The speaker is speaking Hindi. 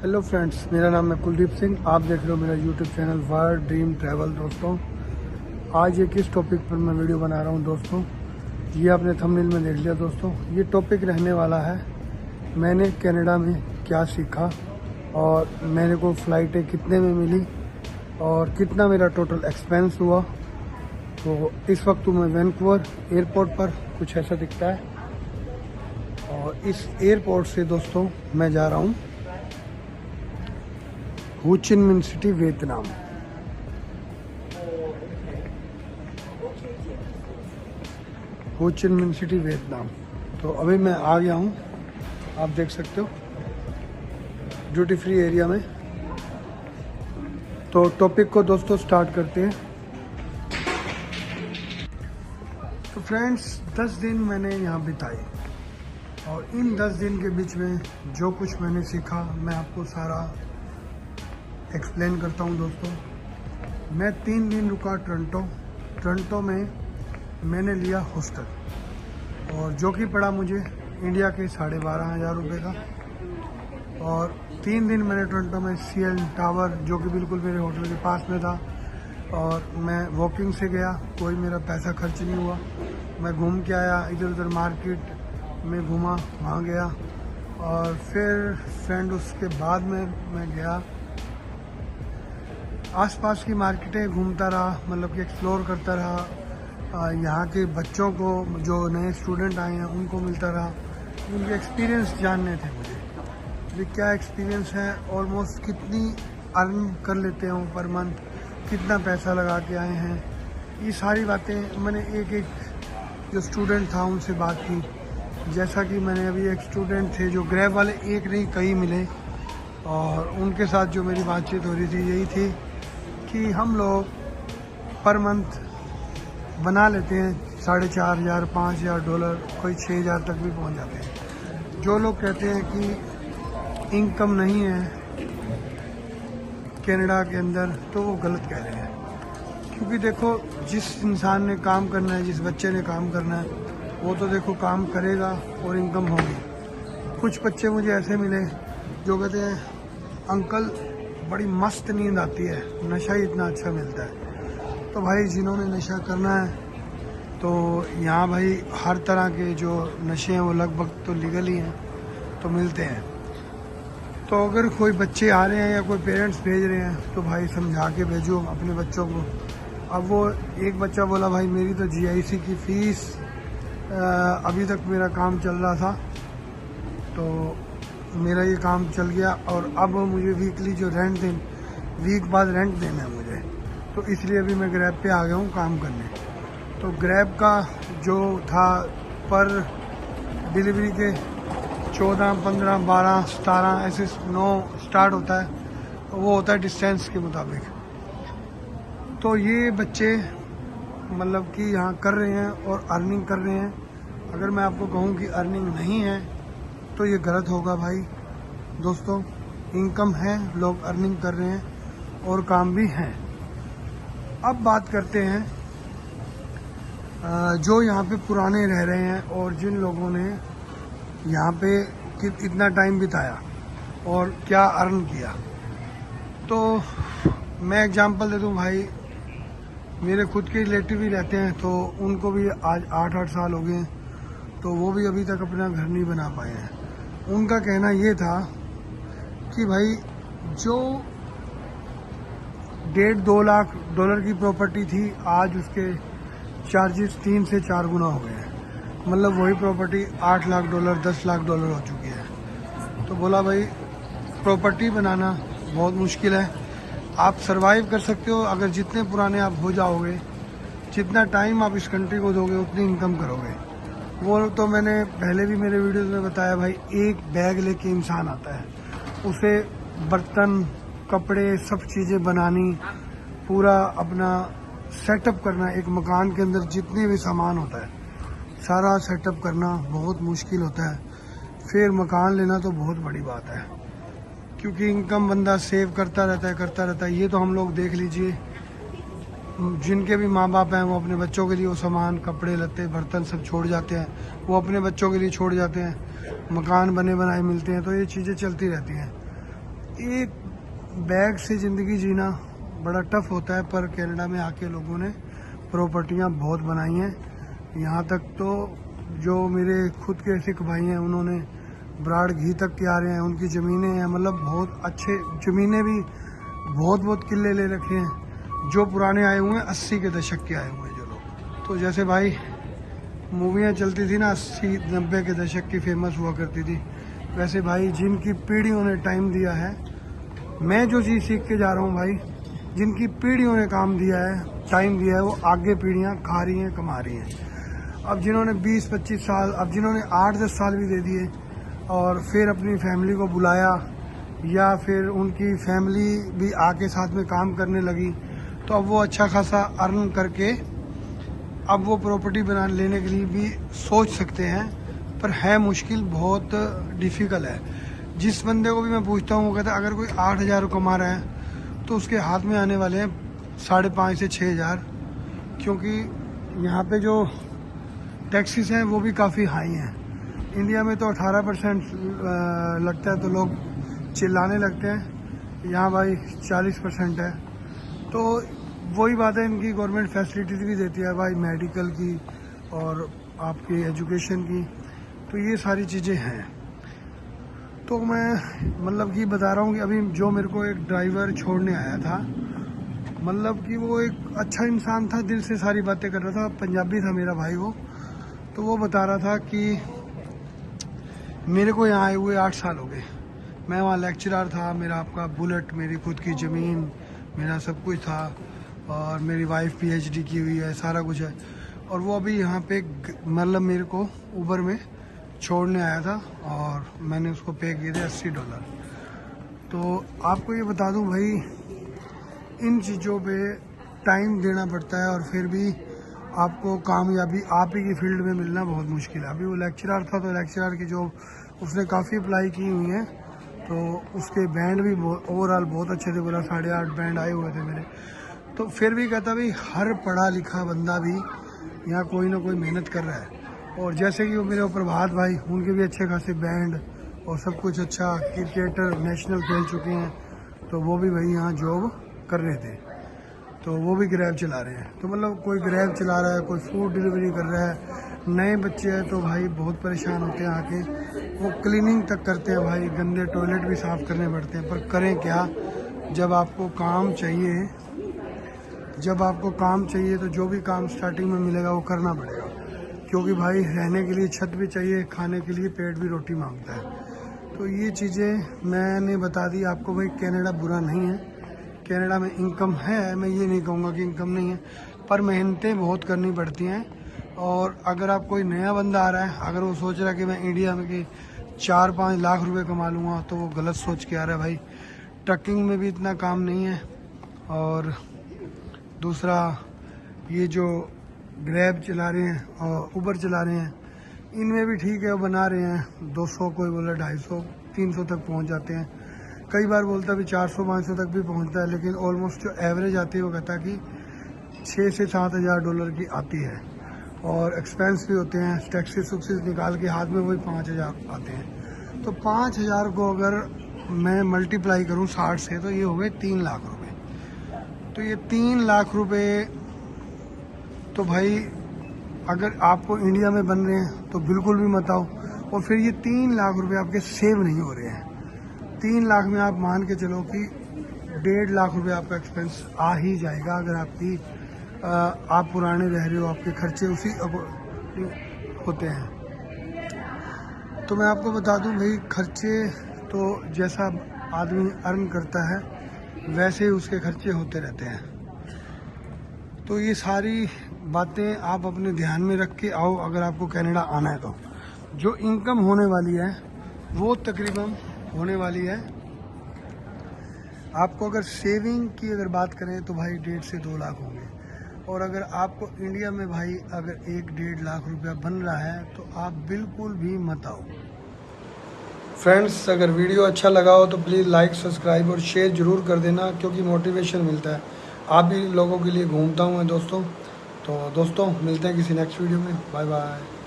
हेलो फ्रेंड्स, मेरा नाम है कुलदीप सिंह। आप देख रहे हो मेरा यूट्यूब चैनल वार ड्रीम ट्रैवल। दोस्तों, आज एक इस टॉपिक पर मैं वीडियो बना रहा हूं। दोस्तों, ये आपने थंबनेल में देख लिया। दोस्तों, ये टॉपिक रहने वाला है मैंने कनाडा में क्या सीखा और मेरे को फ़्लाइटें कितने में मिली और कितना मेरा टोटल एक्सपेंस हुआ। तो इस वक्त मैं वैंकूवर एयरपोर्ट पर, कुछ ऐसा दिखता है, और इस एयरपोर्ट से दोस्तों मैं जा रहा हूँ हो चिन मिन सिटी, वियतनाम। हो चिन मिन सिटी, वियतनाम। तो अभी मैं आ गया हूँ, आप देख सकते हो, ड्यूटी फ्री एरिया में। तो टॉपिक को दोस्तों स्टार्ट करते हैं। तो फ्रेंड्स, 10 दिन मैंने यहाँ बिताए और इन 10 दिन के बीच में जो कुछ मैंने सीखा मैं आपको सारा एक्सप्लेन करता हूँ। दोस्तों, मैं 3 दिन रुका टोरंटो में। मैंने लिया हॉस्टल और जो कि पड़ा मुझे इंडिया के 12,500 रुपये का। और 3 दिन मैंने टोरंटो में CN टावर, जो कि बिल्कुल मेरे होटल के पास में था, और मैं वॉकिंग से गया, कोई मेरा पैसा खर्च नहीं हुआ। मैं घूम के आया, इधर उधर मार्केट में घूमा, वहाँ गया। और फिर फ्रेंड उसके बाद में मैं गया आसपास की मार्केटें घूमता रहा, मतलब कि एक्सप्लोर करता रहा। यहाँ के बच्चों को, जो नए स्टूडेंट आए हैं, उनको मिलता रहा। उनके एक्सपीरियंस जानने थे मुझे, ये क्या एक्सपीरियंस है, ऑलमोस्ट कितनी अर्न कर लेते हैं पर मंथ, कितना पैसा लगा के आए हैं। ये सारी बातें मैंने एक एक जो स्टूडेंट था उनसे बात की। जैसा कि मैंने अभी एक स्टूडेंट थे जो ग्रैब वाले, एक नहीं कई मिले, और उनके साथ जो मेरी बातचीत हो रही थी यही थी कि हम लोग पर मंथ बना लेते हैं 4,500 5,000 डॉलर, कोई 6,000 तक भी पहुंच जाते हैं। जो लोग कहते हैं कि इनकम नहीं है कनाडा के अंदर, तो वो गलत कह रहे हैं। क्योंकि देखो, जिस इंसान ने काम करना है, जिस बच्चे ने काम करना है, वो तो देखो काम करेगा और इनकम होगी। कुछ बच्चे मुझे ऐसे मिले जो कहते हैं, अंकल बड़ी मस्त नींद आती है, नशा ही इतना अच्छा मिलता है। तो भाई, जिन्होंने नशा करना है तो यहाँ भाई हर तरह के जो नशे हैं वो लगभग तो लीगल ही हैं, तो मिलते हैं। तो अगर कोई बच्चे आ रहे हैं या कोई पेरेंट्स भेज रहे हैं तो भाई समझा के भेजो अपने बच्चों को। अब वो एक बच्चा बोला, भाई मेरी तो GIC की फ़ीस अभी तक मेरा काम चल रहा था, तो मेरा ये काम चल गया और अब मुझे वीकली जो रेंट वीक बाद रेंट देना है मुझे, तो इसलिए अभी मैं ग्रैब पे आ गया हूँ काम करने। तो ग्रैब का जो था पर डिलीवरी के 14, 15, 12, 17 ऐसे 9 स्टार्ट होता है, तो वो होता है डिस्टेंस के मुताबिक। तो ये बच्चे मतलब कि यहाँ कर रहे हैं और अर्निंग कर रहे हैं। अगर मैं आपको कहूँ कि अर्निंग नहीं है तो ये गलत होगा भाई। दोस्तों, इनकम है, लोग अर्निंग कर रहे हैं और काम भी हैं। अब बात करते हैं जो यहाँ पे पुराने रह रहे हैं और जिन लोगों ने यहाँ पे इतना टाइम बिताया और क्या अर्न किया। तो मैं एग्जांपल दे दूँ भाई, मेरे खुद के रिलेटिव ही रहते हैं, तो उनको भी आज 8-8 साल हो गए, तो वो भी अभी तक अपना घर नहीं बना पाए हैं। उनका कहना ये था कि भाई, जो 1.5-2 लाख डॉलर की प्रॉपर्टी थी, आज उसके चार्जेस 3 से 4 गुना हो गए हैं। मतलब वही property 8 lakh dollar, 10 lakh dollar हो चुकी है। तो बोला भाई, प्रॉपर्टी बनाना बहुत मुश्किल है। आप सरवाइव कर सकते हो अगर जितने पुराने आप हो जाओगे, जितना टाइम आप इस कंट्री को दोगे, उतनी इनकम करोगे। वो तो मैंने पहले भी मेरे वीडियोस में बताया भाई, एक बैग लेके इंसान आता है, उसे बर्तन, कपड़े, सब चीज़ें बनानी, पूरा अपना सेटअप करना, एक मकान के अंदर जितने भी सामान होता है सारा सेटअप करना बहुत मुश्किल होता है। फिर मकान लेना तो बहुत बड़ी बात है, क्योंकि इनकम बंदा सेव करता रहता है। ये तो हम लोग देख लीजिए, जिनके भी माँ बाप हैं वो अपने बच्चों के लिए वो सामान, कपड़े लत्ते, बर्तन सब छोड़ जाते हैं, वो अपने बच्चों के लिए छोड़ जाते हैं। मकान बने बनाए मिलते हैं, तो ये चीज़ें चलती रहती हैं। एक बैग से ज़िंदगी जीना बड़ा टफ होता है, पर कनाडा में आके लोगों ने प्रॉपर्टियाँ बहुत बनाई हैं। यहाँ तक तो जो मेरे खुद के सिख भाई हैं उन्होंने ब्राड़ घी तक के आ रहे हैं, उनकी ज़मीनें हैं, मतलब बहुत अच्छे ज़मीनें भी बहुत किले ले रखे हैं। जो पुराने आए हुए हैं 80 के दशक के आए हुए हैं जो लोग। तो जैसे भाई मूवियाँ चलती थी ना 80-90 के दशक की फेमस हुआ करती थी, वैसे भाई जिनकी पीढ़ियों ने टाइम दिया है, मैं जो चीज़ सीख के जा रहा हूँ भाई, जिनकी पीढ़ियों ने काम दिया है, टाइम दिया है, वो आगे पीढ़ियाँ खा रही हैं, कमा रही हैं। अब जिन्होंने 20-25 साल, अब जिन्होंने 8-10 साल भी दे दिए और फिर अपनी फैमिली को बुलाया या फिर उनकी फैमिली भी आके साथ में काम करने लगी, तो अब वो अच्छा खासा अर्न करके अब वो प्रॉपर्टी बना लेने के लिए भी सोच सकते हैं, पर है मुश्किल, बहुत डिफ़िकल्ट है। जिस बंदे को भी मैं पूछता हूँ वो कहता है अगर कोई 8,000 कमा रहा है तो उसके हाथ में आने वाले हैं 5,500 से 6,000, क्योंकि यहाँ पे जो टैक्सेस हैं वो भी काफ़ी हाई हैं। इंडिया में तो 18% लगता है तो लोग चिल्लाने लगते हैं, यहाँ भाई 40% है। तो वही बात है, इनकी गवर्नमेंट फैसिलिटीज़ भी देती है भाई, मेडिकल की और आपकी एजुकेशन की, तो ये सारी चीज़ें हैं। तो मैं मतलब कि बता रहा हूँ कि अभी जो मेरे को एक ड्राइवर छोड़ने आया था, मतलब कि वो एक अच्छा इंसान था, दिल से सारी बातें कर रहा था, पंजाबी था मेरा भाई वो। तो वो बता रहा था कि मेरे को यहाँ आए हुए 8 साल हो गए, मैं वहाँ लेक्चरर था, मेरा आपका बुलेट, मेरी खुद की ज़मीन, मेरा सब कुछ था, और मेरी वाइफ PhD की हुई है, सारा कुछ है। और वो अभी यहाँ पे मतलब मेरे को उबर में छोड़ने आया था और मैंने उसको पे किए थे $80। तो आपको ये बता दूं भाई, इन चीज़ों पे टाइम देना पड़ता है और फिर भी आपको कामयाबी आप ही की फील्ड में मिलना बहुत मुश्किल है। अभी वो लेक्चरर था तो लेक्चरर की जॉब उसने काफ़ी अप्लाई की हुई है, तो उसके बैंड भी ओवरऑल बहुत अच्छे थे, बोला 8.5 बैंड आए हुए थे मेरे। तो फिर भी कहता भाई हर पढ़ा लिखा बंदा भी यहाँ कोई ना कोई मेहनत कर रहा है। और जैसे कि वो मेरे प्रभात भाई, उनके भी अच्छे खासे बैंड और सब कुछ अच्छा, क्रिकेटर नेशनल खेल चुके हैं, तो वो भी भाई यहाँ जॉब कर रहे थे, तो वो भी ग्रैब चला रहे हैं। तो मतलब कोई ग्रैब चला रहा है, कोई फूड डिलीवरी कर रहा है। नए बच्चे हैं तो भाई बहुत परेशान होते हैं आके, वो क्लीनिंग तक करते हैं भाई, गंदे टॉयलेट भी साफ़ करने पड़ते हैं। पर करें क्या, जब आपको काम चाहिए, जब आपको काम चाहिए तो जो भी काम स्टार्टिंग में मिलेगा वो करना पड़ेगा, क्योंकि भाई रहने के लिए छत भी चाहिए, खाने के लिए पेट भी रोटी मांगता है। तो ये चीज़ें मैंने बता दी आपको भाई। कनाडा बुरा नहीं है, कनाडा में इनकम है, मैं ये नहीं कहूँगा कि इनकम नहीं है, पर मेहनतें बहुत करनी पड़ती हैं। और अगर आप कोई नया बंदा आ रहा है, अगर वो सोच रहा है कि मैं इंडिया में कि 4-5 लाख रुपए कमा लूँगा, तो वो गलत सोच के आ रहा है भाई। ट्रकिंग में भी इतना काम नहीं है, और दूसरा ये जो ग्रैब चला रहे हैं और उबर चला रहे हैं, इनमें भी ठीक है, वो बना रहे हैं 200, कोई बोला 250, 300 तक पहुंच जाते हैं। कई बार बोलता भी 400-500 तक भी पहुंचता है, लेकिन ऑलमोस्ट जो एवरेज आती है वो कहता है कि 6 से 7 हज़ार डॉलर की आती है। और एक्सपेंस भी होते हैं, टैक्सेस वैक्सेस निकाल के हाथ में वही 5,000 आते हैं। तो 5,000 को अगर मैं मल्टीप्लाई करूँ 60 से, तो ये हो गए 3 लाख रुपये। तो ये 3 लाख रुपए तो भाई अगर आपको इंडिया में बन रहे हैं तो बिल्कुल भी मत आओ। और फिर ये 3 लाख रुपए आपके सेव नहीं हो रहे हैं। 3 लाख में आप मान के चलो कि 1.5 लाख रुपए आपका एक्सपेंस आ ही जाएगा। अगर आपकी आप पुराने रह रहे हो, आपके खर्चे उसी होते हैं। तो मैं आपको बता दूं भाई, खर्चे तो जैसा आदमी अर्न करता है वैसे ही उसके खर्चे होते रहते हैं। तो ये सारी बातें आप अपने ध्यान में रख के आओ अगर आपको कनाडा आना है। तो जो इनकम होने वाली है वो तकरीबन होने वाली है आपको, अगर सेविंग की अगर बात करें तो भाई 1.5 से 2 लाख होंगे। और अगर आपको इंडिया में भाई अगर 1-1.5 लाख रुपया बन रहा है तो आप बिल्कुल भी मत आओ। फ्रेंड्स, अगर वीडियो अच्छा लगा हो तो प्लीज़ लाइक, सब्सक्राइब और शेयर ज़रूर कर देना, क्योंकि मोटिवेशन मिलता है। आप भी लोगों के लिए घूमता हूँ मैं दोस्तों। तो दोस्तों मिलते हैं किसी नेक्स्ट वीडियो में। Bye bye.